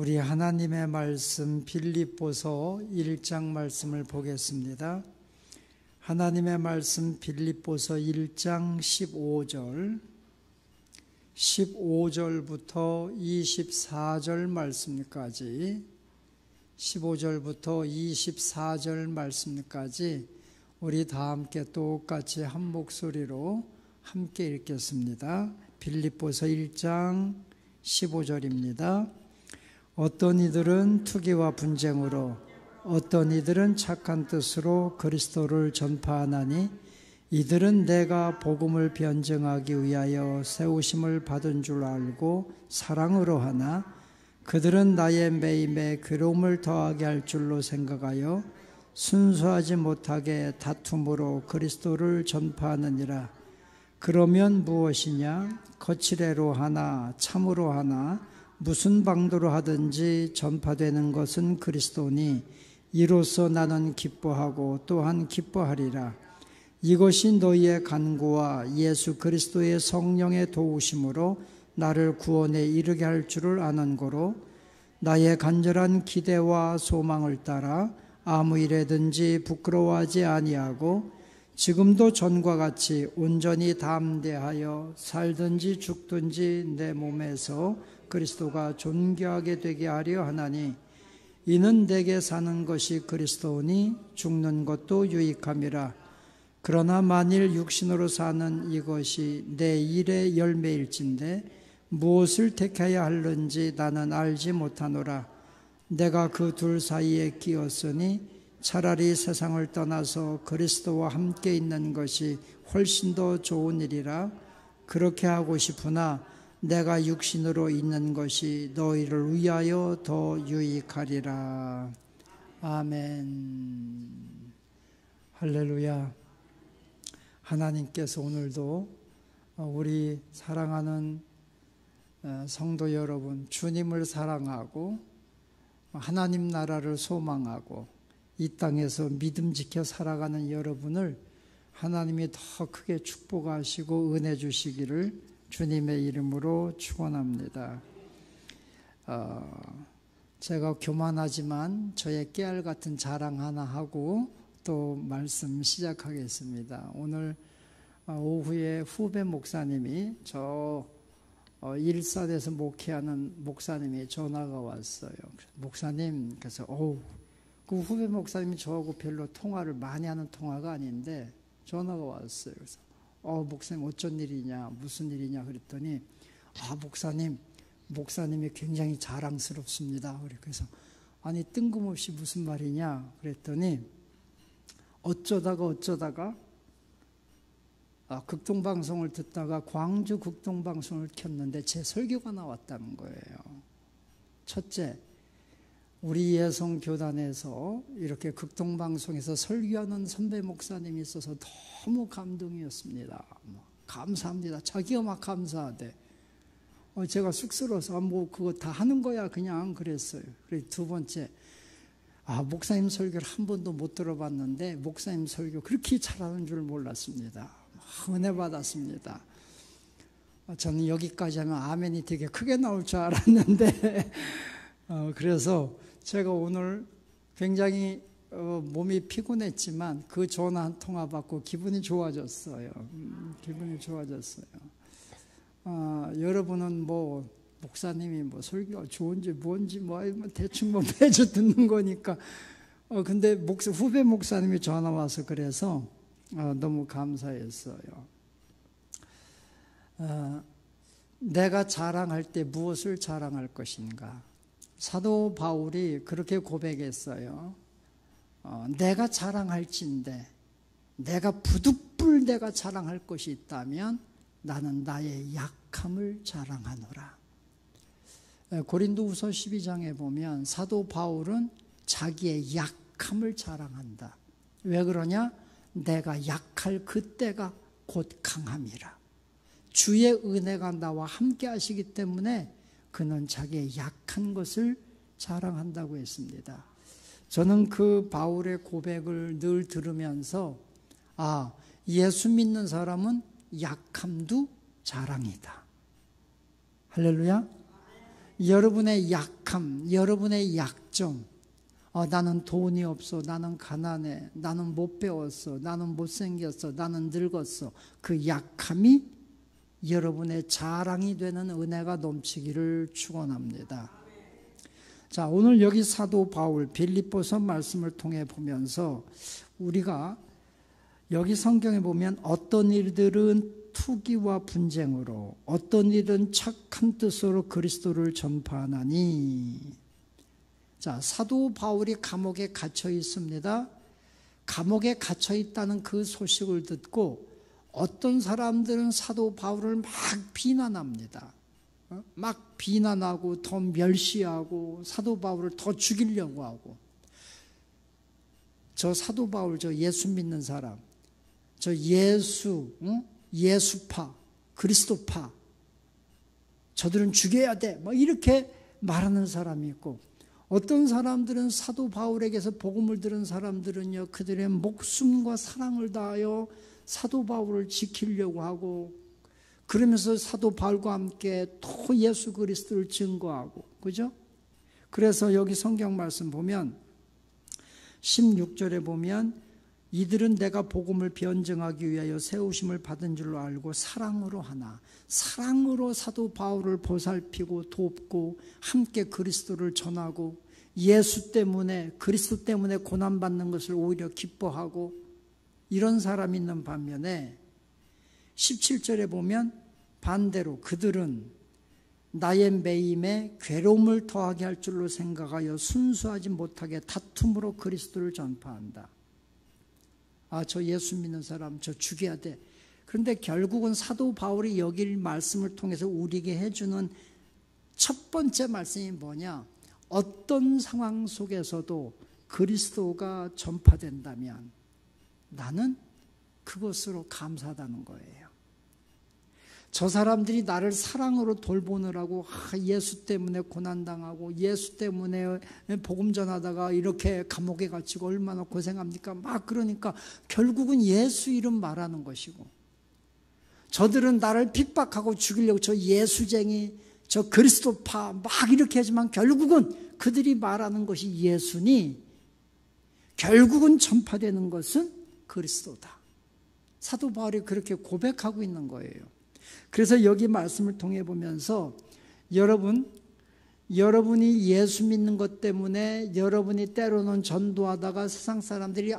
우리 하나님의 말씀 빌립보서 1장 말씀을 보겠습니다. 하나님의 말씀 빌립보서 1장 15절부터 24절 말씀까지 15절부터 24절 말씀까지 우리 다 함께 똑같이 한 목소리로 함께 읽겠습니다. 빌립보서 1장 15절입니다. 어떤 이들은 투기와 분쟁으로 어떤 이들은 착한 뜻으로 그리스도를 전파하나니 이들은 내가 복음을 변증하기 위하여 세우심을 받은 줄 알고 사랑으로 하나 그들은 나의 매임에 괴로움을 더하게 할 줄로 생각하여 순수하지 못하게 다툼으로 그리스도를 전파하느니라. 그러면 무엇이냐? 거칠애로 하나 참으로 하나 무슨 방도로 하든지 전파되는 것은 그리스도니 이로써 나는 기뻐하고 또한 기뻐하리라. 이것이 너희의 간구와 예수 그리스도의 성령의 도우심으로 나를 구원에 이르게 할 줄을 아는 고로 나의 간절한 기대와 소망을 따라 아무 일에든지 부끄러워하지 아니하고 지금도 전과 같이 온전히 담대하여 살든지 죽든지 내 몸에서 그리스도가 존귀하게 되게 하려 하나니 이는 내게 사는 것이 그리스도니 죽는 것도 유익함이라. 그러나 만일 육신으로 사는 이것이 내 일의 열매일진데 무엇을 택해야 할는지 나는 알지 못하노라. 내가 그 둘 사이에 끼었으니 차라리 세상을 떠나서 그리스도와 함께 있는 것이 훨씬 더 좋은 일이라. 그렇게 하고 싶으나 내가 육신으로 있는 것이 너희를 위하여 더 유익하리라. 아멘. 할렐루야. 하나님께서 오늘도 우리 사랑하는 성도 여러분, 주님을 사랑하고 하나님 나라를 소망하고 이 땅에서 믿음 지켜 살아가는 여러분을 하나님이 더 크게 축복하시고 은혜 주시기를 주님의 이름으로 축원합니다. 제가 교만하지만 저의 깨알 같은 자랑 하나 하고 또 말씀 시작하겠습니다. 오늘 오후에 후배 목사님이 저 일산에서 목회하는 목사님이 전화가 왔어요. 목사님, 그래서 그 후배 목사님이 저하고 별로 통화를 많이 하는 통화가 아닌데 전화가 왔어요. 그래서 목사님 어쩐 일이냐, 무슨 일이냐 그랬더니 목사님이 굉장히 자랑스럽습니다. 그래서 아니 뜬금없이 무슨 말이냐 그랬더니 어쩌다가 극동방송을 듣다가 광주 극동방송을 켰는데 제 설교가 나왔다는 거예요. 첫째, 우리 예성교단에서 이렇게 극동방송에서 설교하는 선배 목사님이 있어서 너무 감동이었습니다. 감사합니다. 자기가 막 감사하대. 제가 쑥스러워서 그거 다 하는 거야 그냥 그랬어요. 그리고 두 번째, 목사님 설교를 한 번도 못 들어봤는데 목사님 설교 그렇게 잘하는 줄 몰랐습니다. 은혜 받았습니다. 저는 여기까지 하면 아멘이 되게 크게 나올 줄 알았는데 그래서 제가 오늘 굉장히 몸이 피곤했지만 그 전화 한 통화 받고 기분이 좋아졌어요. 기분이 좋아졌어요. 여러분은 목사님이 설교가 좋은지 뭔지 대충 매주 듣는 거니까 근데 후배 목사님이 전화 와서 그래서 너무 감사했어요. 내가 자랑할 때 무엇을 자랑할 것인가? 사도 바울이 그렇게 고백했어요. 내가 자랑할진대 내가 부득불 내가 자랑할 것이 있다면 나는 나의 약함을 자랑하노라. 고린도후서 12장에 보면 사도 바울은 자기의 약함을 자랑한다. 왜 그러냐? 내가 약할 그때가 곧 강함이라. 주의 은혜가 나와 함께 하시기 때문에 그는 자기의 약한 것을 자랑한다고 했습니다. 저는 그 바울의 고백을 늘 들으면서 예수 믿는 사람은 약함도 자랑이다. 할렐루야. 여러분의 약함, 여러분의 약점, 나는 돈이 없어, 나는 가난해, 나는 못 배웠어, 나는 못생겼어, 나는 늙었어. 그 약함이 여러분의 자랑이 되는 은혜가 넘치기를 축원합니다. 자, 오늘 여기 사도 바울 빌립보서 말씀을 통해 보면서 우리가 여기 성경에 보면 어떤 일들은 투기와 분쟁으로, 어떤 일은 착한 뜻으로 그리스도를 전파하나니. 자, 사도 바울이 감옥에 갇혀 있습니다. 감옥에 갇혀 있다는 그 소식을 듣고 어떤 사람들은 사도 바울을 막 비난합니다. 막 비난하고 더 멸시하고 사도 바울을 더 죽이려고 하고. 저 사도 바울, 저 예수 믿는 사람, 저 예수파, 그리스도파, 저들은 죽여야 돼, 뭐 이렇게 말하는 사람이 있고, 어떤 사람들은 사도 바울에게서 복음을 들은 사람들은요, 그들의 목숨과 사랑을 다하여 사도 바울을 지키려고 하고, 그러면서 사도 바울과 함께 또 예수 그리스도를 증거하고, 그죠? 그래서 여기 성경 말씀 보면 16절에 보면 이들은 내가 복음을 변증하기 위하여 세우심을 받은 줄로 알고 사랑으로 하나, 사랑으로 사도 바울을 보살피고 돕고 함께 그리스도를 전하고 예수 때문에, 그리스도 때문에 고난받는 것을 오히려 기뻐하고, 이런 사람이 있는 반면에 17절에 보면 반대로 그들은 나의 매임에 괴로움을 더하게 할 줄로 생각하여 순수하지 못하게 다툼으로 그리스도를 전파한다. 저 예수 믿는 사람 저 죽여야 돼. 그런데 결국은 사도 바울이 여기 말씀을 통해서 우리에게 해주는 첫 번째 말씀이 뭐냐? 어떤 상황 속에서도 그리스도가 전파된다면 나는 그것으로 감사하다는 거예요. 저 사람들이 나를 사랑으로 돌보느라고 예수 때문에 고난당하고 예수 때문에 복음 전하다가 이렇게 감옥에 갇히고 얼마나 고생합니까? 막 그러니까 결국은 예수 이름 말하는 것이고, 저들은 나를 핍박하고 죽이려고 저 예수쟁이, 저 그리스도파 막 이렇게 하지만 결국은 그들이 말하는 것이 예수니 결국은 전파되는 것은 그리스도다. 사도 바울이 그렇게 고백하고 있는 거예요. 그래서 여기 말씀을 통해 보면서 여러분이 예수 믿는 것 때문에 여러분이 때로는 전도하다가 세상 사람들이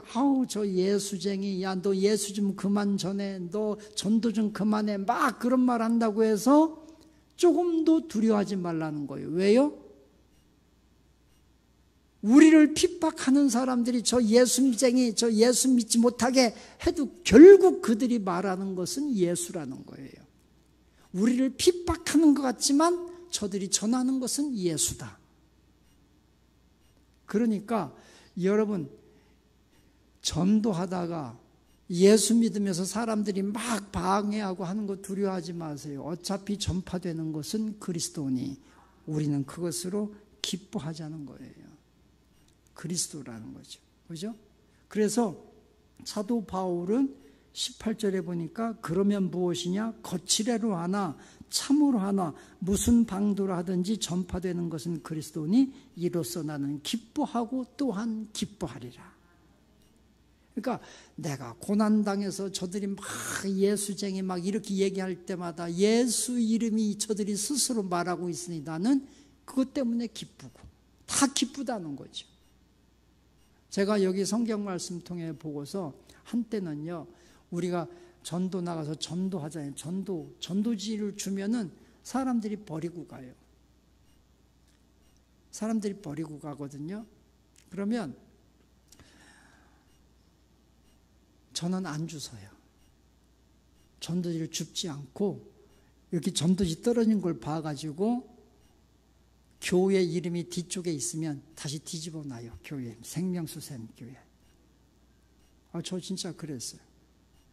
저 예수쟁이, 야 너 예수 좀 그만 전해, 너 전도 좀 그만해, 막 그런 말 한다고 해서 조금도 두려워하지 말라는 거예요. 왜요? 우리를 핍박하는 사람들이 저 예수쟁이, 저 예수 믿지 못하게 해도 결국 그들이 말하는 것은 예수라는 거예요. 우리를 핍박하는 것 같지만 저들이 전하는 것은 예수다. 그러니까 여러분, 전도하다가 예수 믿으면서 사람들이 막 방해하고 하는 거 두려워하지 마세요. 어차피 전파되는 것은 그리스도니 우리는 그것으로 기뻐하자는 거예요. 그리스도라는 거죠. 그죠? 그래서 사도 바울은 18절에 보니까 그러면 무엇이냐? 거칠애로 하나 참으로 하나 무슨 방도로 하든지 전파되는 것은 그리스도니 이로써 나는 기뻐하고 또한 기뻐하리라. 그러니까 내가 고난당해서 저들이 막 예수쟁이 막 이렇게 얘기할 때마다 예수 이름이 저들이 스스로 말하고 있으니 나는 그것 때문에 기쁘고 다 기쁘다는 거죠. 제가 여기 성경 말씀 통해 보고서 한때는요, 우리가 전도 나가서 전도하잖아요. 전도지를 주면은 사람들이 버리고 가요. 사람들이 버리고 가거든요. 그러면 저는 안 주서요. 전도지를 줍지 않고 이렇게 전도지 떨어진 걸 봐가지고 교회 이름이 뒤쪽에 있으면 다시 뒤집어 놔요. 교회 생명수샘교회. 저 진짜 그랬어요.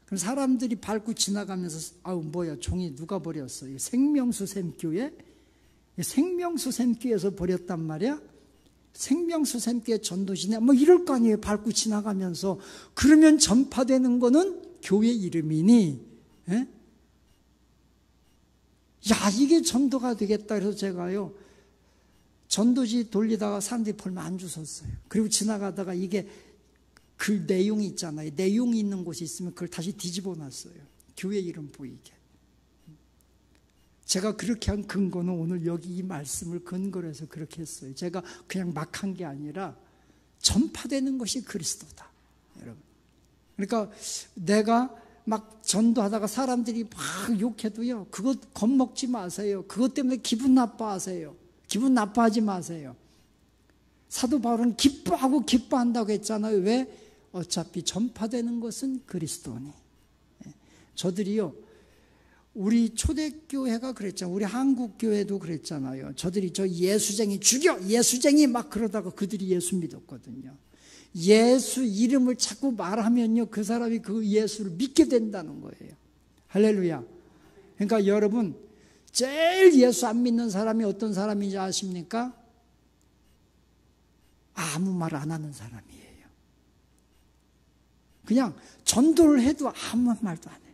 그럼 사람들이 밟고 지나가면서 뭐야 종이 누가 버렸어? 생명수샘교회? 생명수샘교회에서 버렸단 말이야? 생명수샘교회 전도지네? 뭐 이럴 거 아니에요. 밟고 지나가면서. 그러면 전파되는 거는 교회 이름이니, 에? 야 이게 전도가 되겠다. 그래서 제가요, 전도지 돌리다가 사람들이 벌면 안 주웠어요. 그리고 지나가다가 이게 그 내용이 있잖아요. 내용이 있는 곳이 있으면 그걸 다시 뒤집어 놨어요. 교회 이름 보이게. 제가 그렇게 한 근거는 오늘 여기 이 말씀을 근거로 해서 그렇게 했어요. 제가 그냥 막 한 게 아니라 전파되는 것이 그리스도다. 여러분. 그러니까 내가 막 전도하다가 사람들이 막 욕해도요, 그것 겁먹지 마세요. 그것 때문에 기분 나빠하세요. 기분 나빠하지 마세요. 사도 바울은 기뻐한다고 했잖아요. 왜? 어차피 전파되는 것은 그리스도니. 저들이요, 우리 초대교회가 그랬잖아요. 우리 한국교회도 그랬잖아요. 저들이 저 예수쟁이 죽여! 예수쟁이! 막 그러다가 그들이 예수 믿었거든요. 예수 이름을 자꾸 말하면요, 그 사람이 그 예수를 믿게 된다는 거예요. 할렐루야. 그러니까 여러분, 제일 예수 안 믿는 사람이 어떤 사람인지 아십니까? 아무 말 안 하는 사람이에요. 그냥 전도를 해도 아무 말도 안 해.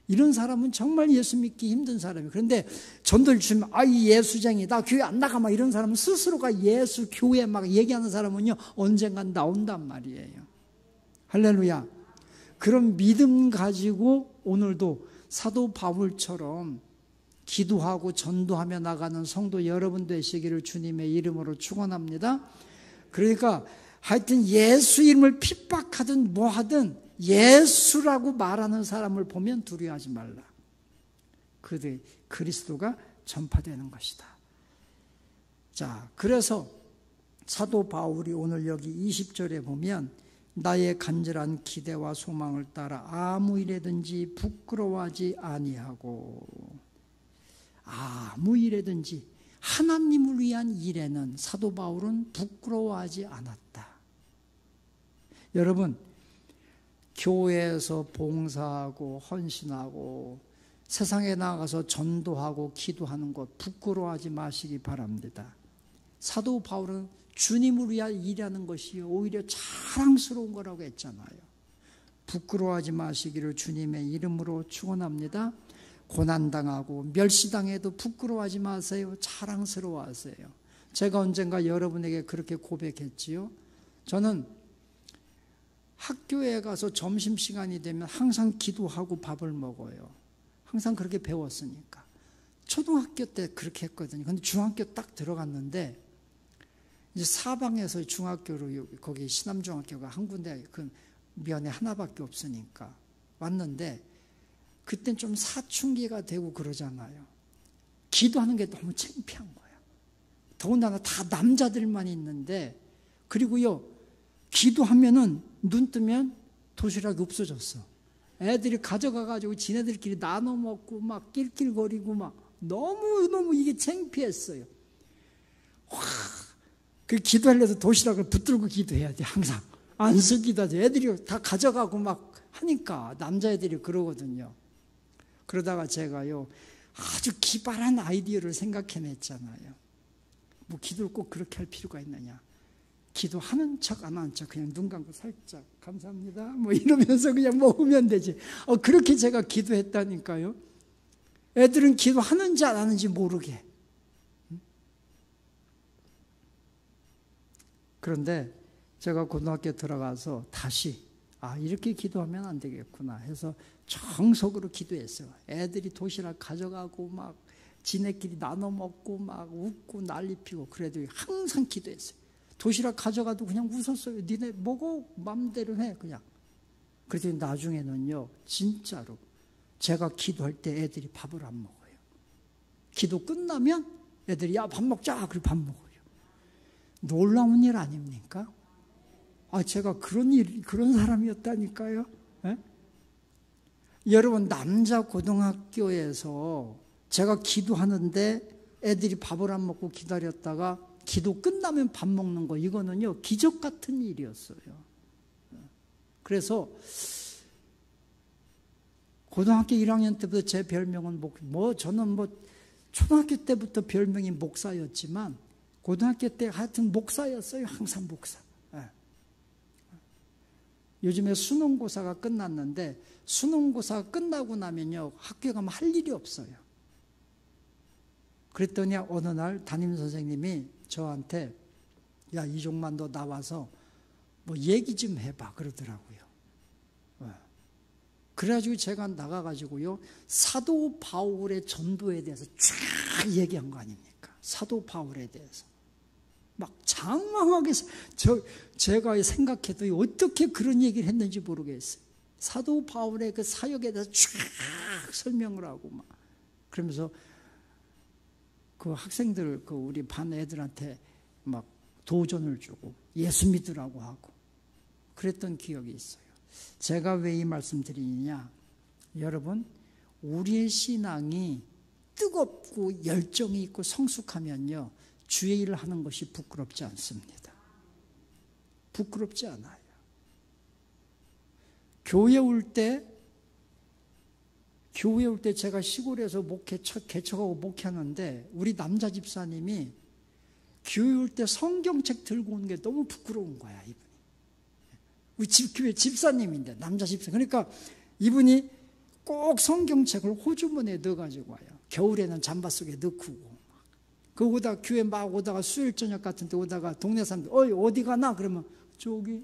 이런 사람은 정말 예수 믿기 힘든 사람이에요. 그런데 전도를 주면 이 예수쟁이, 나 교회 안 나가, 막 이런 사람은 스스로가 예수 교회 막 얘기하는 사람은요, 언젠간 나온단 말이에요. 할렐루야. 그런 믿음 가지고 오늘도 사도 바울처럼 기도하고 전도하며 나가는 성도 여러분 되시기를 주님의 이름으로 축원합니다. 그러니까 하여튼 예수 이름을 핍박하든 뭐하든 예수라고 말하는 사람을 보면 두려워하지 말라. 그들 그리스도가 전파되는 것이다. 자, 그래서 사도 바울이 오늘 여기 20절에 보면 나의 간절한 기대와 소망을 따라 아무 일에든지 부끄러워하지 아니하고, 아무 일에든지 하나님을 위한 일에는 사도 바울은 부끄러워하지 않았다. 여러분, 교회에서 봉사하고 헌신하고 세상에 나가서 전도하고 기도하는 것 부끄러워하지 마시기 바랍니다. 사도 바울은 주님을 위한 일하는 것이 오히려 자랑스러운 거라고 했잖아요. 부끄러워하지 마시기를 주님의 이름으로 축원합니다. 고난당하고 멸시당해도 부끄러워하지 마세요. 자랑스러워하세요. 제가 언젠가 여러분에게 그렇게 고백했지요. 저는 학교에 가서 점심시간이 되면 항상 기도하고 밥을 먹어요. 항상 그렇게 배웠으니까. 초등학교 때 그렇게 했거든요. 근데 중학교 딱 들어갔는데 이제 사방에서 중학교로, 거기 신암중학교가 한 군데 그 면에 하나밖에 없으니까 왔는데, 그땐 좀 사춘기가 되고 그러잖아요. 기도하는 게 너무 창피한 거야. 더군다나 다 남자들만 있는데, 그리고요, 기도하면은 눈 뜨면 도시락이 없어졌어. 애들이 가져가가지고 지네들끼리 나눠 먹고 막 낄낄거리고 막 너무너무 이게 창피했어요. 그 기도하려도 도시락을 붙들고 기도해야 돼, 항상. 안 쓰기도 하지. 애들이 다 가져가고 막 하니까, 남자애들이 그러거든요. 그러다가 제가요, 아주 기발한 아이디어를 생각해냈잖아요. 뭐 기도를 꼭 그렇게 할 필요가 있느냐. 기도하는 척 안 하는 척 그냥 눈 감고 살짝 감사합니다 뭐 이러면서 그냥 먹으면 되지. 그렇게 제가 기도했다니까요. 애들은 기도하는지 안 하는지 모르게. 그런데 제가 고등학교 들어가서 다시 이렇게 기도하면 안 되겠구나 해서 정석으로 기도했어요. 애들이 도시락 가져가고 막 지네끼리 나눠 먹고 막 웃고 난리 피고 그래도 항상 기도했어요. 도시락 가져가도 그냥 웃었어요. 니네 먹어, 맘대로 해 그냥. 그랬더니 나중에는요, 진짜로 제가 기도할 때 애들이 밥을 안 먹어요. 기도 끝나면 애들이 야 밥 먹자, 그리고 밥 먹어요. 놀라운 일 아닙니까? 제가 그런 사람이었다니까요. 에? 여러분, 남자 고등학교에서 제가 기도하는데 애들이 밥을 안 먹고 기다렸다가 기도 끝나면 밥 먹는 거, 이거는요, 기적 같은 일이었어요. 그래서 고등학교 1학년 때부터 제 별명은 저는 초등학교 때부터 별명이 목사였지만 고등학교 때 하여튼 목사였어요. 항상 목사. 요즘에 수능고사가 끝났는데 수능고사가 끝나고 나면요, 학교에 가면 할 일이 없어요. 그랬더니 어느 날 담임선생님이 저한테 야, 이종만 너 나와서 뭐 얘기 좀 해봐 그러더라고요. 그래가지고 제가 나가가지고요, 사도 바울의 전도에 대해서 쫙 얘기한 거 아닙니까? 사도 바울에 대해서. 막 장황하게, 제가 생각해도 어떻게 그런 얘기를 했는지 모르겠어요. 사도 바울의 그 사역에 대해서 쫙 설명을 하고 막. 그러면서 그 학생들, 그 우리 반 애들한테 막 도전을 주고 예수 믿으라고 하고 그랬던 기억이 있어요. 제가 왜 이 말씀 드리느냐, 여러분, 우리의 신앙이 뜨겁고 열정이 있고 성숙하면요, 주의 일을 하는 것이 부끄럽지 않습니다. 부끄럽지 않아요. 교회 올 때 제가 시골에서 개척하고 목회하는데 우리 남자 집사님이 교회 올 때 성경책 들고 오는 게 너무 부끄러운 거야, 이분이. 우리 교회 집사님인데, 남자 집사. 그러니까 이분이 꼭 성경책을 호주머니에 넣어가지고 와요. 겨울에는 잠바 속에 넣고. 그 오다가 교회 막 오다가 수요일 저녁 같은 데 오다가 동네 사람들 어디 가나? 그러면 저기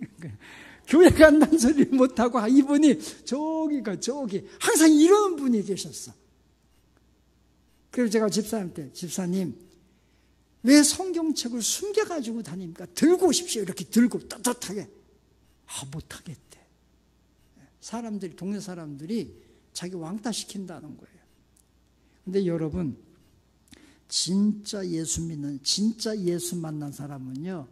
교회 간다는 소리 못하고 이분이 저기 항상 이러는 분이 계셨어. 그래서 제가 집사님한테 집사님 왜 성경책을 숨겨가지고 다닙니까? 들고 오십시오. 이렇게 들고 떳떳하게. 못하겠대. 사람들이, 동네 사람들이 자기 왕따 시킨다는 거예요. 근데 여러분, 진짜 예수 믿는, 진짜 예수 만난 사람은요,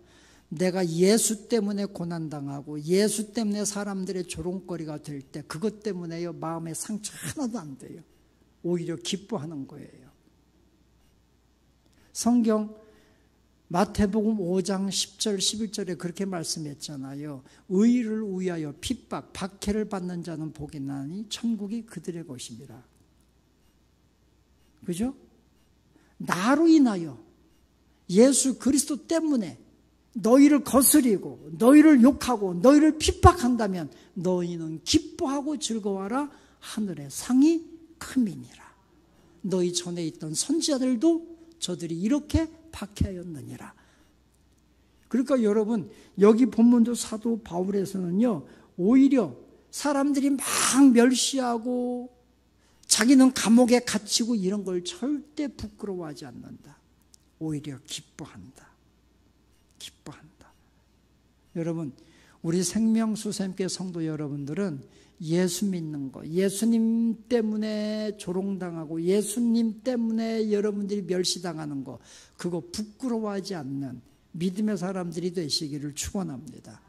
내가 예수 때문에 고난당하고 예수 때문에 사람들의 조롱거리가 될 때 그것 때문에요, 마음에 상처 하나도 안 돼요. 오히려 기뻐하는 거예요. 성경 마태복음 5장 10절 11절에 그렇게 말씀했잖아요. 의를 위하여 핍박, 박해를 받는 자는 복이 나니 천국이 그들의 것입니다. 그죠? 나로 인하여 예수 그리스도 때문에 너희를 거스리고 너희를 욕하고 너희를 핍박한다면 너희는 기뻐하고 즐거워하라. 하늘의 상이 크미니라. 너희 전에 있던 선지자들도 저들이 이렇게 박해하였느니라. 그러니까 여러분, 여기 본문도 사도 바울에서는요, 오히려 사람들이 막 멸시하고 자기는 감옥에 갇히고 이런 걸 절대 부끄러워하지 않는다. 오히려 기뻐한다. 여러분, 우리 생명수샘교 성도 여러분들은 예수 믿는 거, 예수님 때문에 조롱당하고 예수님 때문에 여러분들이 멸시당하는 거, 그거 부끄러워하지 않는 믿음의 사람들이 되시기를 축원합니다.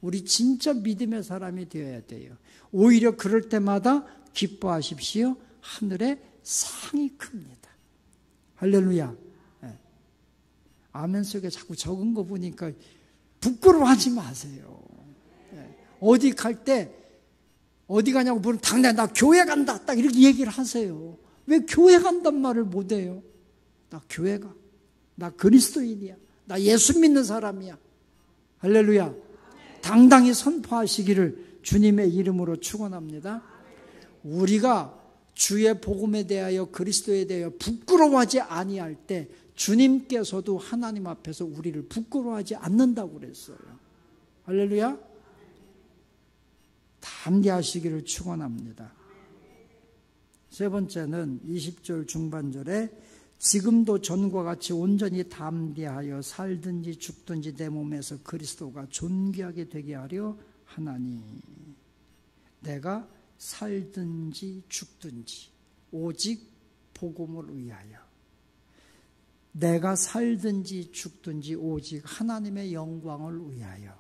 우리 진짜 믿음의 사람이 되어야 돼요. 오히려 그럴 때마다 기뻐하십시오. 하늘의 상이 큽니다. 할렐루야. 네. 아멘 속에 자꾸 적은 거 보니까 부끄러워하지 마세요. 네. 어디 갈 때 어디 가냐고 물으면 당장 나 교회 간다. 딱 이렇게 얘기를 하세요. 왜 교회 간단 말을 못해요? 나 교회 가. 나 그리스도인이야. 나 예수 믿는 사람이야. 할렐루야. 당당히 선포하시기를 주님의 이름으로 축원합니다. 우리가 주의 복음에 대하여 그리스도에 대하여 부끄러워하지 아니할 때 주님께서도 하나님 앞에서 우리를 부끄러워하지 않는다고 그랬어요. 할렐루야. 담대하시기를 축원합니다. 세 번째는 20절 중반절에 지금도 전과 같이 온전히 담대하여 살든지 죽든지 내 몸에서 그리스도가 존귀하게 되게 하려 하나니. 내가 살든지 죽든지 오직 복음을 위하여. 내가 살든지 죽든지 오직 하나님의 영광을 위하여,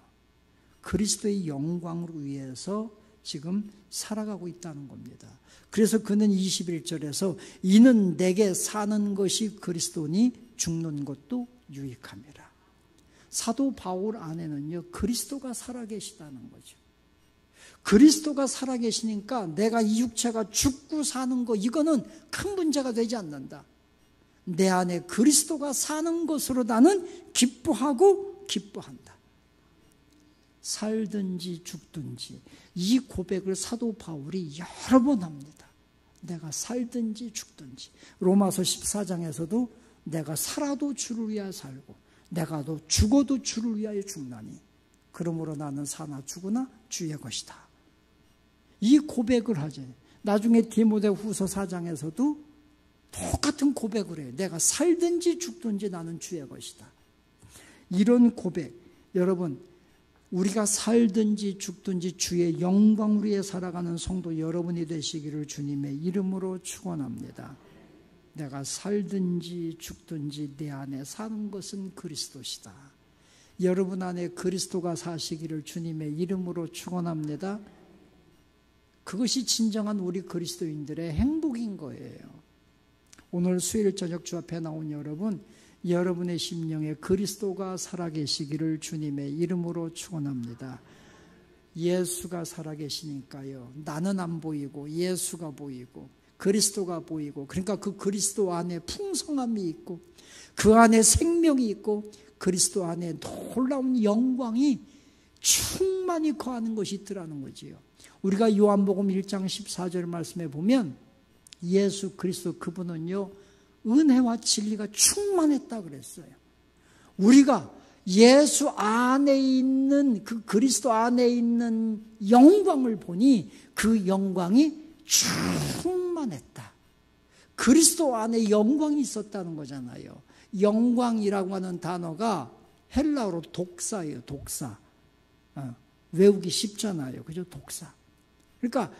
그리스도의 영광을 위해서 지금 살아가고 있다는 겁니다. 그래서 그는 21절에서 이는 내게 사는 것이 그리스도니 죽는 것도 유익함이라. 사도 바울 안에는요, 그리스도가 살아계시다는 거죠. 그리스도가 살아계시니까 내가 이 육체가 죽고 사는 거, 이거는 큰 문제가 되지 않는다. 내 안에 그리스도가 사는 것으로 나는 기뻐하고 기뻐한다. 살든지 죽든지, 이 고백을 사도 바울이 여러 번 합니다. 내가 살든지 죽든지. 로마서 14장에서도 내가 살아도 주를 위하여 살고 내가 또 죽어도 주를 위하여 죽나니 그러므로 나는 사나 죽으나 주의 것이다. 이 고백을 하지. 나중에 디모데후서 4장에서도 똑같은 고백을 해요. 내가 살든지 죽든지 나는 주의 것이다. 이런 고백, 여러분 우리가 살든지 죽든지 주의 영광을 위해 살아가는 성도 여러분이 되시기를 주님의 이름으로 축원합니다. 내가 살든지 죽든지 내 안에 사는 것은 그리스도시다. 여러분 안에 그리스도가 사시기를 주님의 이름으로 축원합니다. 그것이 진정한 우리 그리스도인들의 행복인 거예요. 오늘 수요일 저녁 주 앞에 나온 여러분, 여러분의 심령에 그리스도가 살아계시기를 주님의 이름으로 축원합니다. 예수가 살아계시니까요. 나는 안 보이고 예수가 보이고 그리스도가 보이고, 그러니까 그 그리스도 안에 풍성함이 있고 그 안에 생명이 있고 그리스도 안에 놀라운 영광이 충만히 거하는 것이 있더라는 거지요. 우리가 요한복음 1장 14절 말씀에 보면 예수 그리스도 그분은요 은혜와 진리가 충만했다 그랬어요. 우리가 예수 안에 있는 그 그리스도 안에 있는 영광을 보니 그 영광이 충만했다. 그리스도 안에 영광이 있었다는 거잖아요. 영광이라고 하는 단어가 헬라어로 독사예요. 독사. 외우기 쉽잖아요. 그죠? 독사. 그러니까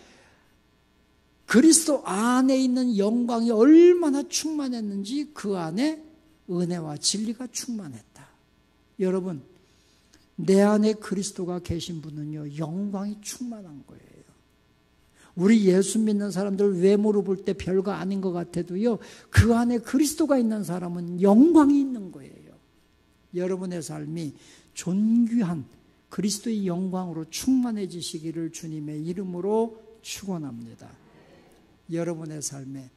그리스도 안에 있는 영광이 얼마나 충만했는지 그 안에 은혜와 진리가 충만했다. 여러분, 내 안에 그리스도가 계신 분은요 영광이 충만한 거예요. 우리 예수 믿는 사람들 외모로 볼 때 별거 아닌 것 같아도요 그 안에 그리스도가 있는 사람은 영광이 있는 거예요. 여러분의 삶이 존귀한 그리스도의 영광으로 충만해지시기를 주님의 이름으로 축원합니다. 여러분의 삶에,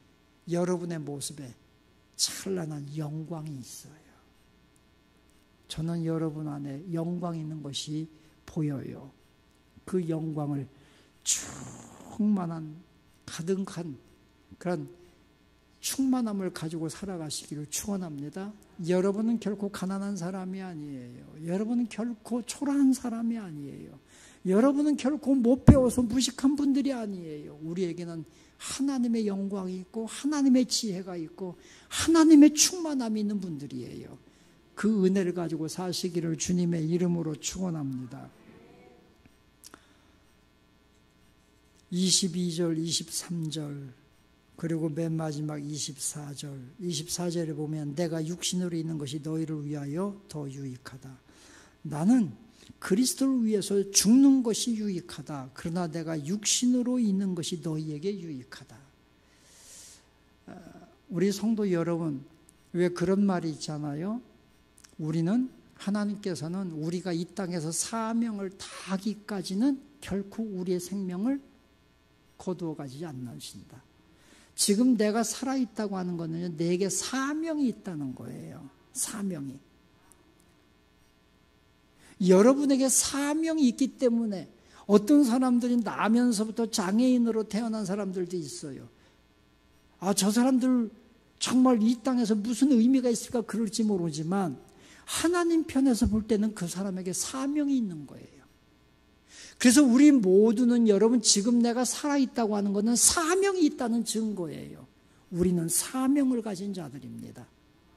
여러분의 모습에 찬란한 영광이 있어요. 저는 여러분 안에 영광이 있는 것이 보여요. 그 영광을 충만한 가득한 그런 충만함을 가지고 살아가시기를 축원합니다. 여러분은 결코 가난한 사람이 아니에요. 여러분은 결코 초라한 사람이 아니에요. 여러분은 결코 못 배워서 무식한 분들이 아니에요. 우리에게는 하나님의 영광이 있고 하나님의 지혜가 있고 하나님의 충만함이 있는 분들이에요. 그 은혜를 가지고 사시기를 주님의 이름으로 축원합니다. 22절, 23절 그리고 맨 마지막 24절에 보면 내가 육신으로 있는 것이 너희를 위하여 더 유익하다. 나는 그리스도를 위해서 죽는 것이 유익하다. 그러나 내가 육신으로 있는 것이 너희에게 유익하다. 우리 성도 여러분, 왜 그런 말이 있잖아요. 우리는 하나님께서는 우리가 이 땅에서 사명을 다하기까지는 결코 우리의 생명을 거두어 가지 않으신다. 지금 내가 살아있다고 하는 것은 내게 사명이 있다는 거예요. 사명이. 여러분에게 사명이 있기 때문에 어떤 사람들이 나면서부터 장애인으로 태어난 사람들도 있어요. 저 사람들 정말 이 땅에서 무슨 의미가 있을까 그럴지 모르지만 하나님 편에서 볼 때는 그 사람에게 사명이 있는 거예요. 그래서 우리 모두는 여러분 지금 내가 살아있다고 하는 것은 사명이 있다는 증거예요. 우리는 사명을 가진 자들입니다.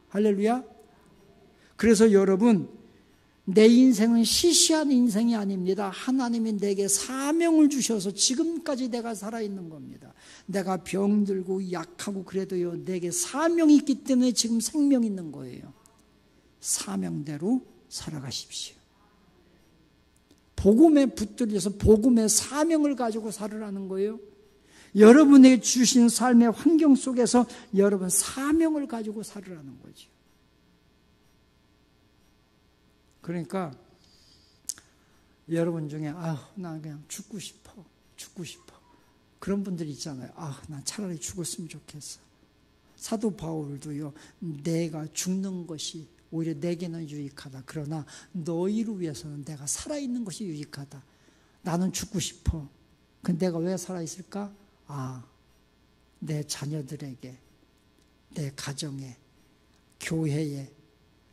할렐루야. 그래서 여러분 내 인생은 시시한 인생이 아닙니다. 하나님이 내게 사명을 주셔서 지금까지 내가 살아있는 겁니다. 내가 병들고 약하고 그래도요 내게 사명이 있기 때문에 지금 생명이 있는 거예요. 사명대로 살아가십시오. 복음에 붙들려서 복음의 사명을 가지고 살으라는 거예요. 여러분에게 주신 삶의 환경 속에서 여러분 사명을 가지고 살으라는 거죠. 그러니까 여러분 중에 나 그냥 죽고 싶어 그런 분들이 있잖아요. 난 차라리 죽었으면 좋겠어. 사도 바울도요 내가 죽는 것이 오히려 내게는 유익하다. 그러나 너희를 위해서는 내가 살아있는 것이 유익하다. 나는 죽고 싶어. 근데 내가 왜 살아있을까? 내 자녀들에게, 내 가정에 교회에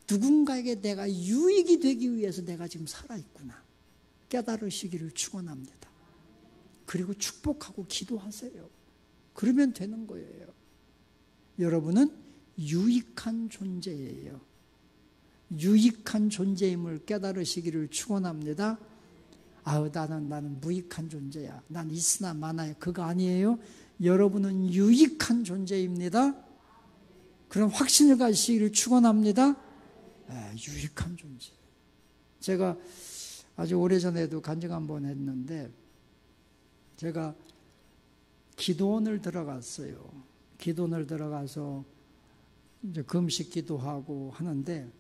누군가에게 내가 유익이 되기 위해서 내가 지금 살아있구나 깨달으시기를 축원합니다. 그리고 축복하고 기도하세요. 그러면 되는 거예요. 여러분은 유익한 존재예요. 유익한 존재임을 깨달으시기를 축원합니다. 아우 나는 무익한 존재야. 난 있으나 마나야. 그거 아니에요. 여러분은 유익한 존재입니다. 그런 확신을 가지시기를 축원합니다. 유익한 존재. 제가 아주 오래전에도 간증 한번 했는데 제가 기도원을 들어갔어요. 기도원을 들어가서 이제 금식 기도하고 하는데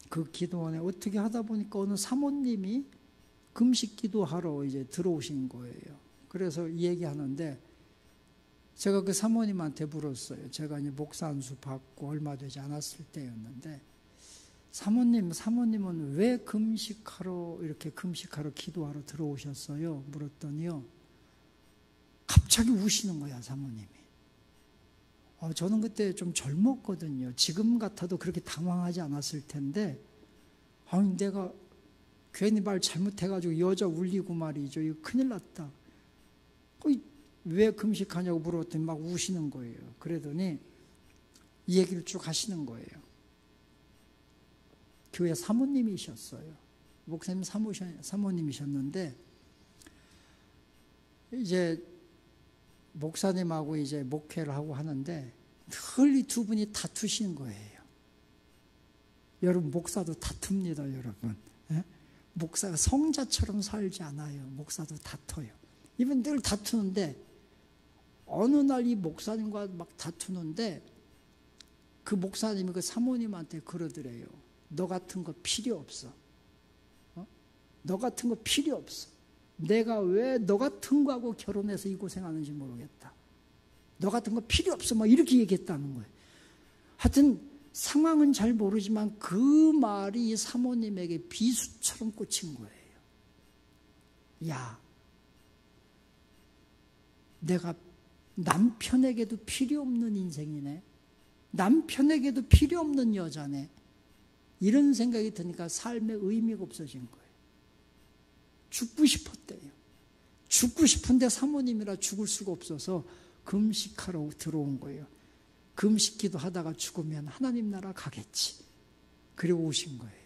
그 기도원에 어떻게 하다 보니까 어느 사모님이 금식 기도하러 이제 들어오신 거예요. 그래서 이 얘기하는데 제가 그 사모님한테 물었어요. 제가 이제 목사 안수 받고 얼마 되지 않았을 때였는데 사모님은 왜 이렇게 금식하러 기도하러 들어오셨어요? 물었더니요. 갑자기 우시는 거야, 사모님이. 저는 그때 좀 젊었거든요. 지금 같아도 그렇게 당황하지 않았을 텐데, 아니, 내가 괜히 말 잘못해가지고 여자 울리고 말이죠. 이거 큰일 났다. 왜 금식하냐고 물었더니 막 우시는 거예요. 그러더니 이 얘기를 쭉 하시는 거예요. 교회 사모님이셨어요. 목사님 사모님이셨는데, 이제 목사님하고 이제 목회를 하고 하는데 늘 이 두 분이 다투시는 거예요. 여러분, 목사도 다툽니다, 여러분. 예? 목사가 성자처럼 살지 않아요. 목사도 다퉈요. 이분 늘 다투는데 어느 날 이 목사님과 막 다투는데 그 목사님이 그 사모님한테 그러더래요. 너 같은 거 필요 없어. 너 같은 거 필요 없어. 내가 왜 너 같은 거하고 결혼해서 이 고생하는지 모르겠다. 너 같은 거 필요 없어. 막 이렇게 얘기했다는 거예요. 하여튼 상황은 잘 모르지만 그 말이 사모님에게 비수처럼 꽂힌 거예요. 야, 내가 남편에게도 필요 없는 인생이네. 남편에게도 필요 없는 여자네. 이런 생각이 드니까 삶에 의미가 없어진 거예요. 죽고 싶었대요. 죽고 싶은데 사모님이라 죽을 수가 없어서 금식하러 들어온 거예요. 금식기도 하다가 죽으면 하나님 나라 가겠지. 그리고 오신 거예요.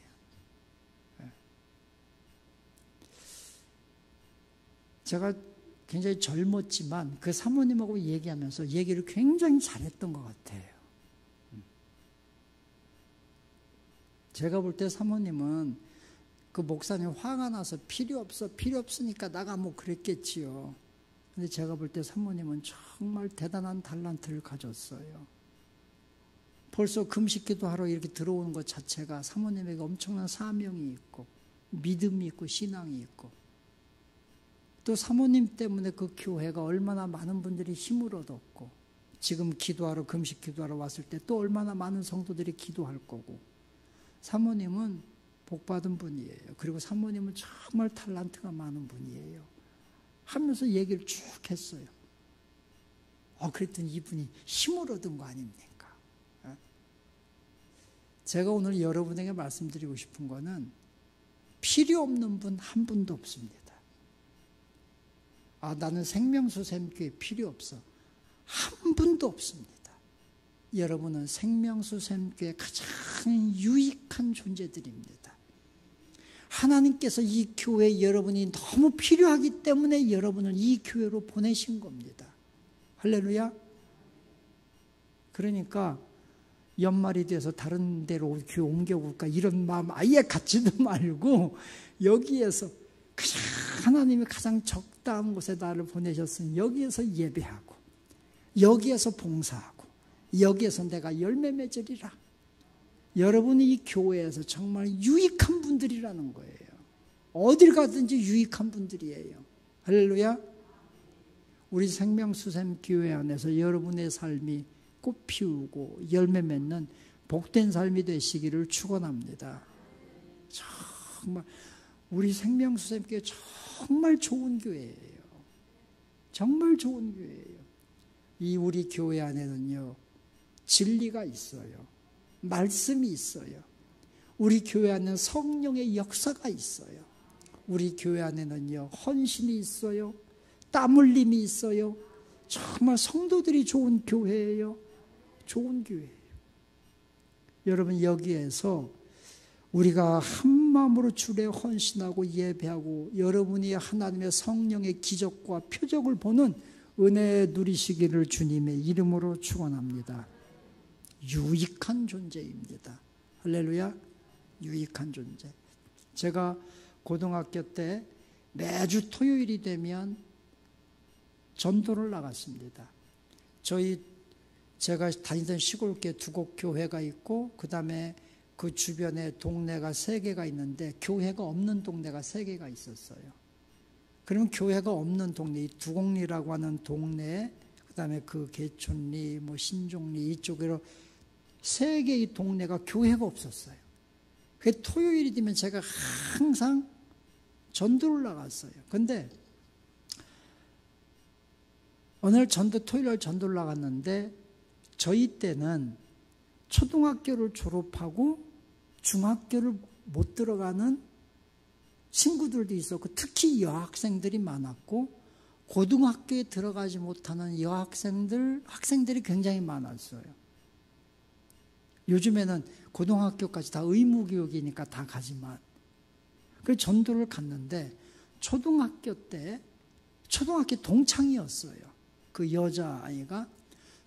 제가 굉장히 젊었지만 그 사모님하고 얘기하면서 얘기를 굉장히 잘했던 것 같아요. 제가 볼 때 사모님은 그 목사님 화가 나서 필요 없으니까 나가 뭐 그랬겠지요. 근데 제가 볼 때 사모님은 정말 대단한 달란트를 가졌어요. 벌써 금식기도 하러 이렇게 들어오는 것 자체가 사모님에게 엄청난 사명이 있고 믿음이 있고 신앙이 있고 또 사모님 때문에 그 교회가 얼마나 많은 분들이 힘을 얻었고 지금 기도하러 금식 기도하러 왔을 때 또 얼마나 많은 성도들이 기도할 거고 사모님은 복받은 분이에요. 그리고 사모님은 정말 탤런트가 많은 분이에요. 하면서 얘기를 쭉 했어요. 그랬더니 이분이 힘을 얻은 거 아닙니까? 제가 오늘 여러분에게 말씀드리고 싶은 거는 필요 없는 분 한 분도 없습니다. 나는 생명수샘교회 필요 없어. 한 분도 없습니다. 여러분은 생명수샘교회 가장 유익한 존재들입니다. 하나님께서 이 교회에 여러분이 너무 필요하기 때문에 여러분을 이 교회로 보내신 겁니다. 할렐루야. 그러니까 연말이 돼서 다른 데로 교회 옮겨볼까 이런 마음 아예 갖지도 말고 여기에서 그냥 하나님이 가장 적당한 곳에 나를 보내셨으니 여기에서 예배하고 여기에서 봉사하고 여기에서 내가 열매 맺으리라. 여러분이 이 교회에서 정말 유익한 분들이라는 거예요. 어딜 가든지 유익한 분들이에요. 할렐루야. 우리 생명수샘교회 안에서 여러분의 삶이 꽃 피우고 열매 맺는 복된 삶이 되시기를 축원합니다. 정말 우리 생명수샘교회 정말 좋은 교회예요. 정말 좋은 교회예요. 이 우리 교회 안에는요 진리가 있어요. 말씀이 있어요. 우리 교회 안에는 성령의 역사가 있어요. 우리 교회 안에는요, 헌신이 있어요. 땀 흘림이 있어요. 정말 성도들이 좋은 교회예요. 좋은 교회예요. 여러분, 여기에서 우리가 한 마음으로 주에 헌신하고 예배하고 여러분이 하나님의 성령의 기적과 표적을 보는 은혜 누리시기를 주님의 이름으로 축원합니다. 유익한 존재입니다. 할렐루야. 유익한 존재. 제가 고등학교 때 매주 토요일이 되면 전도를 나갔습니다. 제가 다니던 시골교회 두 곳 교회가 있고 그 다음에 그 주변에 동네가 3개가 있는데 교회가 없는 동네가 3개가 있었어요. 그러면 교회가 없는 동네, 이 두곡리라고 하는 동네, 그 다음에 그 개촌리, 신종리 이쪽으로 3개의 동네가 교회가 없었어요. 그 토요일이 되면 제가 항상 전도를 나갔어요. 근데 오늘 토요일날 전도를 나갔는데 저희 때는 초등학교를 졸업하고 중학교를 못 들어가는 친구들도 있었고 특히 여학생들이 많았고 고등학교에 들어가지 못하는 학생들이 굉장히 많았어요. 요즘에는 고등학교까지 다 의무교육이니까 다 가지만 그래서 전도를 갔는데 초등학교 동창이었어요. 그 여자아이가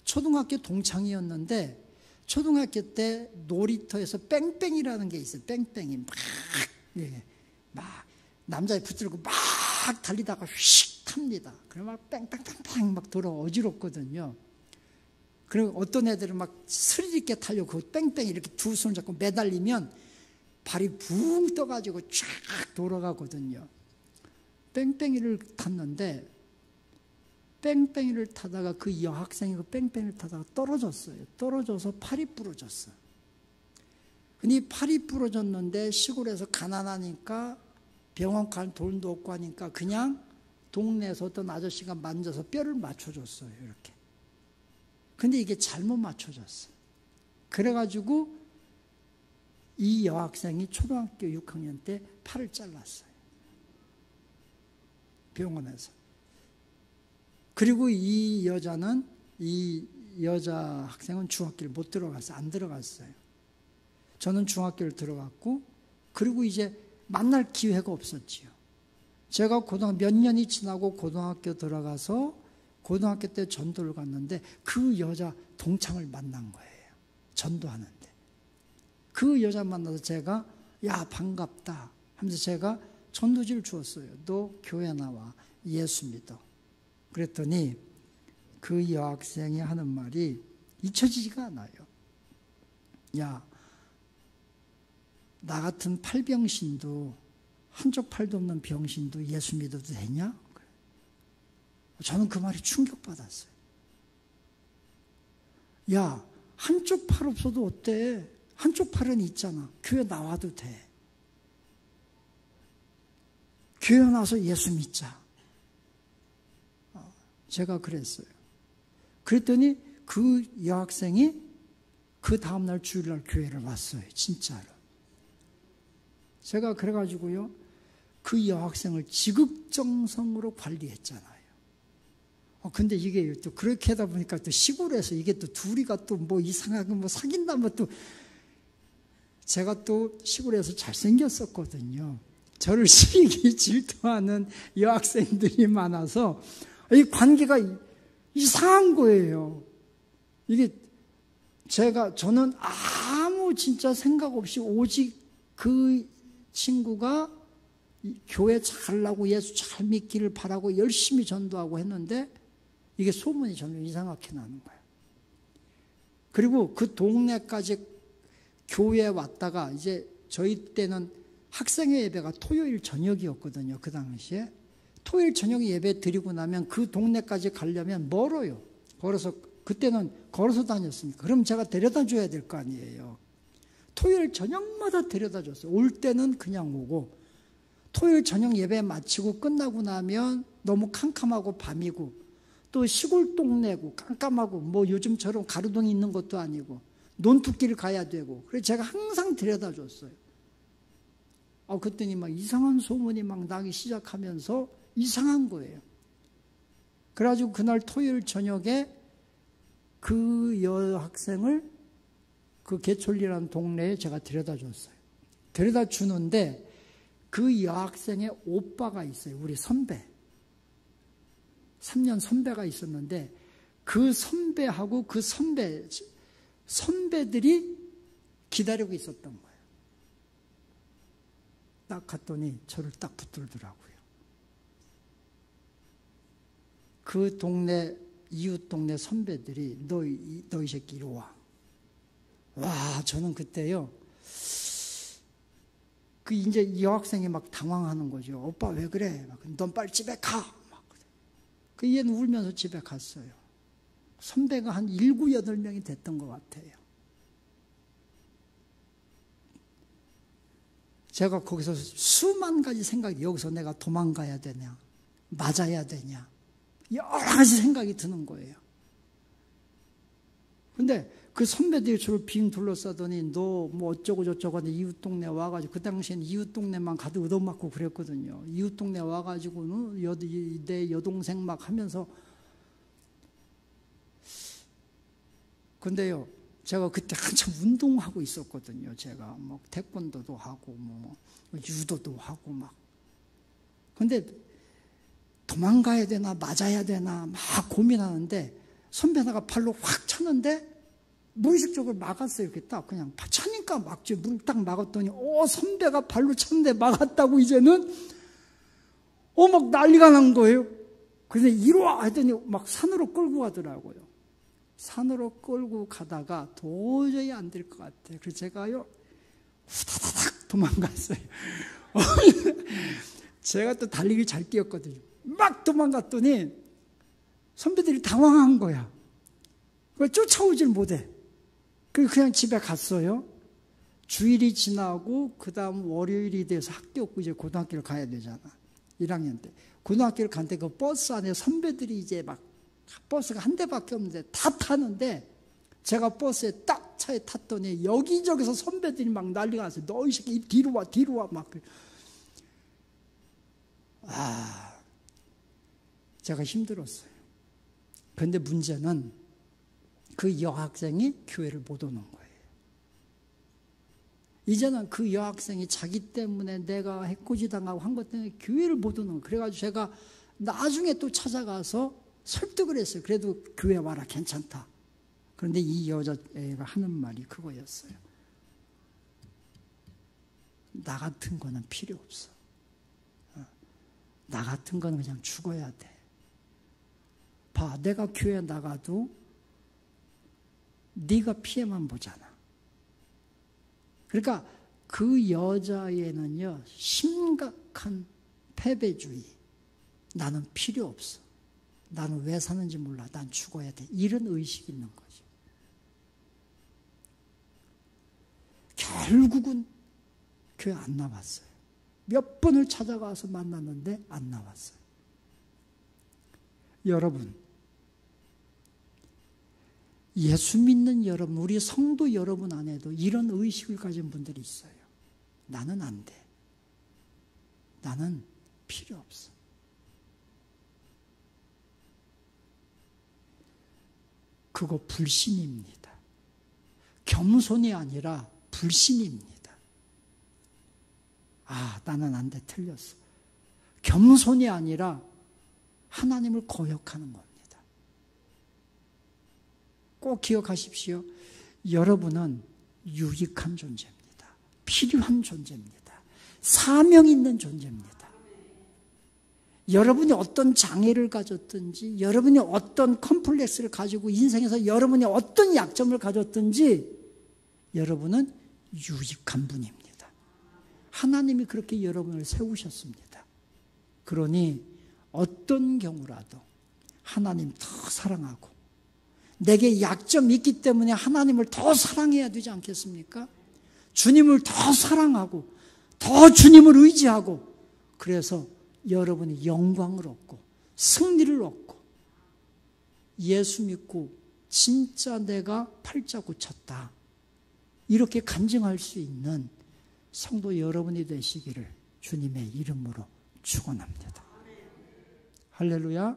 초등학교 동창이었는데 초등학교 때 놀이터에서 뺑뺑이라는 게 있어요. 뺑뺑이 막 남자애 붙들고 막 달리다가 휙 탑니다. 그러면 막 뺑뺑뺑뺑 막 돌아 어지럽거든요. 그리고 어떤 애들은 막 스릴 있게 타려고 그 뺑뺑이 이렇게 두 손 잡고 매달리면 발이 붕 떠가지고 쫙 돌아가거든요. 뺑뺑이를 탔는데 뺑뺑이를 타다가 그 여학생이 그 뺑뺑이를 타다가 떨어졌어요. 떨어져서 팔이 부러졌어요. 근데 팔이 부러졌는데 시골에서 가난하니까 병원 갈 돈도 없고 하니까 그냥 동네에서 어떤 아저씨가 만져서 뼈를 맞춰줬어요. 이렇게. 근데 이게 잘못 맞춰졌어요. 그래가지고 이 여학생이 초등학교 6학년 때 팔을 잘랐어요. 병원에서. 그리고 이 여자 학생은 중학교를 못 들어갔어요. 안 들어갔어요. 저는 중학교를 들어갔고, 그리고 이제 만날 기회가 없었지요. 제가 몇 년이 지나고 고등학교 들어가서 고등학교 때 전도를 갔는데 그 여자 동창을 만난 거예요. 전도하는데. 그 여자 만나서 제가 야 반갑다 하면서 제가 전도지를 주었어요. 너 교회 나와 예수 믿어. 그랬더니 그 여학생이 하는 말이 잊혀지지가 않아요. 야, 나 같은 팔병신도 한쪽 팔도 없는 병신도 예수 믿어도 되냐? 저는 그 말이 충격받았어요. 야, 한쪽 팔 없어도 어때? 한쪽 팔은 있잖아. 교회 나와도 돼. 교회 나와서 예수 믿자. 제가 그랬어요. 그랬더니 그 여학생이 그 다음날 주일날 교회를 왔어요. 진짜로. 제가 그래가지고요. 그 여학생을 지극정성으로 관리했잖아요. 근데 이게 또 그렇게 하다 보니까 또 시골에서 이게 또 둘이가 또 뭐 이상하게 뭐 사귄다면 또 제가 또 시골에서 잘생겼었거든요. 저를 시기 질투하는 여학생들이 많아서 이 관계가 이상한 거예요. 이게 저는 아무 진짜 생각 없이 오직 그 친구가 교회 잘 나고 예수 잘 믿기를 바라고 열심히 전도하고 했는데 이게 소문이 점점 이상하게 나는 거예요. 그리고 그 동네까지 교회에 왔다가 이제 저희 때는 학생회 예배가 토요일 저녁이었거든요. 그 당시에. 토요일 저녁 예배 드리고 나면 그 동네까지 가려면 멀어요. 그때는 걸어서 다녔으니까. 그럼 제가 데려다 줘야 될 거 아니에요. 토요일 저녁마다 데려다 줬어요. 올 때는 그냥 오고, 토요일 저녁 예배 마치고 끝나고 나면 너무 캄캄하고 밤이고, 또 시골 동네고 깜깜하고, 뭐 요즘처럼 가로등이 있는 것도 아니고, 논투기를 가야 되고. 그래서 제가 항상 데려다 줬어요. 그랬더니 막 이상한 소문이 막 나기 시작하면서 이상한 거예요. 그래가지고 그날 토요일 저녁에 그 여학생을 그 개촌리라는 동네에 제가 데려다 줬어요. 데려다 주는데 그 여학생의 오빠가 있어요. 우리 선배. 3년 선배가 있었는데 그 선배하고 그 선배들이 기다리고 있었던 거예요. 딱 갔더니 저를 딱 붙들더라고요. 그 동네 이웃 동네 선배들이 너 이 새끼 이리 와. 와, 저는 그때요. 그 이제 이 여학생이 막 당황하는 거죠. 오빠 왜 그래? 넌 빨리 집에 가. 막. 그 얘는 울면서 집에 갔어요. 선배가 한 7, 8명이 됐던 것 같아요. 제가 거기서 수만 가지 생각이, 여기서 내가 도망가야 되냐, 맞아야 되냐, 여러 가지 생각이 드는 거예요. 근데 그 선배들이 저를 빙 둘러싸더니 너 뭐 어쩌고 저쩌고 하는데 이웃 동네 와가지고, 그 당시에는 이웃 동네만 가도 얻어맞고 그랬거든요. 이웃 동네 와가지고는 내 여동생 막 하면서. 근데요, 제가 그때 한참 운동하고 있었거든요. 제가 뭐 태권도도 하고 뭐 유도도 하고 막. 근데 도망가야 되나 맞아야 되나 막 고민하는데 선배 하나가 발로 확 쳤는데 무의식적으로 막았어요. 이렇게 딱 그냥 차니까 막지. 문 딱 막았더니 선배가 발로 쳤는데 막았다고 이제는 막 난리가 난 거예요. 그래서 이리 와 하더니 막 산으로 끌고 가더라고요. 산으로 끌고 가다가 도저히 안 될 것 같아요. 그래서 제가요 후다다닥 도망갔어요. 제가 또 달리기 잘 뛰었거든요. 막 도망갔더니 선배들이 당황한 거야. 쫓아오질 못해. 그냥 집에 갔어요. 주일이 지나고 그 다음 월요일이 돼서 학교 없고 이제 고등학교를 가야 되잖아. 1학년 때. 고등학교를 갔는데 그 버스 안에 선배들이 이제 막 버스가 한 대밖에 없는데 다 타는데 제가 버스에 딱 차에 탔더니 여기저기서 선배들이 막 난리가 났어요. 너 이 새끼 뒤로 와 뒤로 와 막. 제가 힘들었어요. 그런데 문제는 그 여학생이 교회를 못 오는 거예요. 이제는 그 여학생이 자기 때문에 내가 해코지당하고 한 것 때문에 교회를 못 오는 거예요. 그래가지고 제가 나중에 또 찾아가서 설득을 했어요. 그래도 교회 와라 괜찮다. 그런데 이 여자애가 하는 말이 그거였어요. 나 같은 거는 필요 없어. 나 같은 거는 그냥 죽어야 돼. 봐, 내가 교회 나가도 네가 피해만 보잖아. 그러니까 그 여자애는요, 심각한 패배주의. 나는 필요 없어. 나는 왜 사는지 몰라. 난 죽어야 돼. 이런 의식이 있는 거죠. 결국은 교회 안 나왔어요. 몇 번을 찾아가서 만났는데 안 나왔어요. 여러분, 예수 믿는 여러분, 우리 성도 여러분 안에도 이런 의식을 가진 분들이 있어요. 나는 안 돼. 나는 필요 없어. 그거 불신입니다. 겸손이 아니라 불신입니다. 나는 안 돼, 틀렸어. 겸손이 아니라 하나님을 거역하는 겁니다. 꼭 기억하십시오. 여러분은 유익한 존재입니다. 필요한 존재입니다. 사명 있는 존재입니다. 여러분이 어떤 장애를 가졌든지, 여러분이 어떤 컴플렉스를 가지고 인생에서 여러분이 어떤 약점을 가졌든지, 여러분은 유익한 분입니다. 하나님이 그렇게 여러분을 세우셨습니다. 그러니 어떤 경우라도 하나님 더 사랑하고, 내게 약점이 있기 때문에 하나님을 더 사랑해야 되지 않겠습니까? 주님을 더 사랑하고, 더 주님을 의지하고, 그래서 여러분이 영광을 얻고 승리를 얻고, 예수 믿고 진짜 내가 팔자 고쳤다, 이렇게 간증할 수 있는 성도 여러분이 되시기를 주님의 이름으로 축원합니다. 할렐루야.